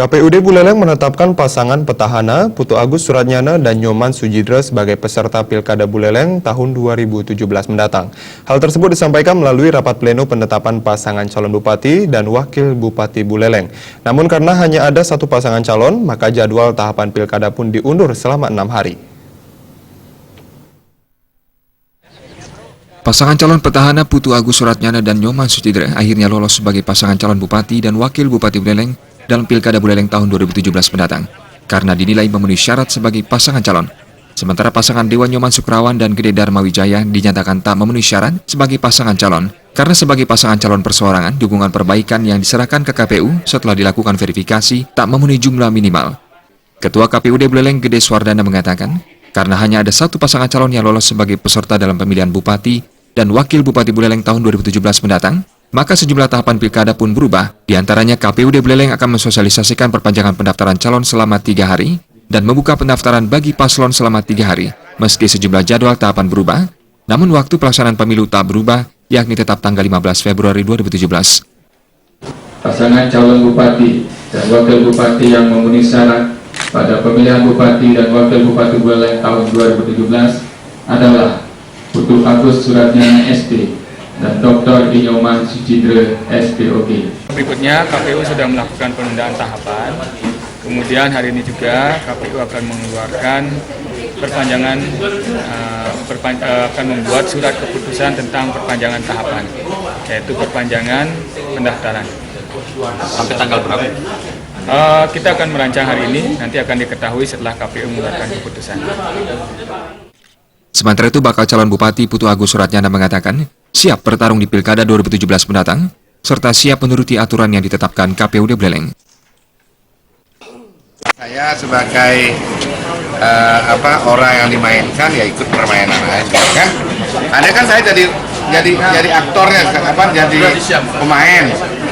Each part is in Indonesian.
KPUD Buleleng menetapkan pasangan petahana Putu Agus Suratnyana dan Nyoman Sujidra sebagai peserta Pilkada Buleleng tahun 2017 mendatang. Hal tersebut disampaikan melalui rapat pleno penetapan pasangan calon bupati dan wakil bupati Buleleng. Namun karena hanya ada satu pasangan calon, maka jadwal tahapan pilkada pun diundur selama 6 hari. Pasangan calon petahana Putu Agus Suratnyana dan Nyoman Sujidra akhirnya lolos sebagai pasangan calon bupati dan wakil bupati Buleleng dalam Pilkada Buleleng tahun 2017 mendatang, karena dinilai memenuhi syarat sebagai pasangan calon. Sementara pasangan Dewa Nyoman Sukrawan dan Gede Dharma Wijaya dinyatakan tak memenuhi syarat sebagai pasangan calon, karena sebagai pasangan calon perseorangan, dukungan perbaikan yang diserahkan ke KPU setelah dilakukan verifikasi tak memenuhi jumlah minimal. Ketua KPUD Buleleng Gede Swardana mengatakan, karena hanya ada satu pasangan calon yang lolos sebagai peserta dalam pemilihan bupati dan wakil bupati Buleleng tahun 2017 mendatang, maka sejumlah tahapan pilkada pun berubah. Di antaranya KPUD Buleleng akan mensosialisasikan perpanjangan pendaftaran calon selama 3 hari dan membuka pendaftaran bagi paslon selama 3 hari. Meski sejumlah jadwal tahapan berubah, namun waktu pelaksanaan pemilu tak berubah, yakni tetap tanggal 15 Februari 2017. Pasangan calon bupati dan wakil bupati yang memenuhi syarat pada pemilihan bupati dan wakil bupati Buleleng tahun 2017 adalah Putu Agus Suratnyana SD dan Dr. Nyoman Sujidra SPOG. Berikutnya KPU sudah melakukan penundaan tahapan. Kemudian hari ini juga KPU akan mengeluarkan perpanjangan, akan membuat surat keputusan tentang perpanjangan tahapan, yaitu perpanjangan pendaftaran. Sampai tanggal berapa? Kita akan merancang hari ini, nanti akan diketahui setelah KPU mengeluarkan keputusan. Sementara itu, bakal calon bupati Putu Agus Suratnyana mengatakan siap bertarung di Pilkada 2017 mendatang, serta siap menuruti aturan yang ditetapkan KPUD Buleleng. Saya sebagai orang yang dimainkan ya ikut permainan aja kan. Ada kan saya jadi aktornya, jadi pemain,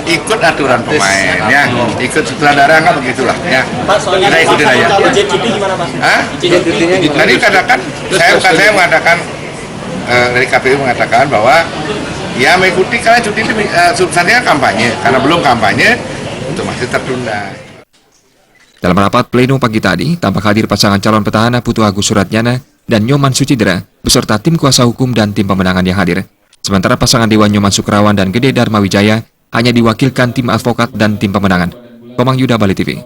ikut aturan pemain ya, ikut sutradara nggak begitulah ya. Kita ikutin aja. Kalau JKT gimana Pak? Tadi katakan saya mengatakan dari KPU mengatakan bahwa ya mengikuti karena cuti itu substansinya kampanye, karena belum kampanye untuk masih tertunda. Dalam rapat pleno pagi tadi, tampak hadir pasangan calon petahana Putu Agus Suratnyana dan Nyoman Sujidra beserta tim kuasa hukum dan tim pemenangan yang hadir. Sementara pasangan Dewa Nyoman Sukrawan dan Gede Dharma Wijaya hanya diwakilkan tim advokat dan tim pemenangan. Komang Yuda, Bali TV.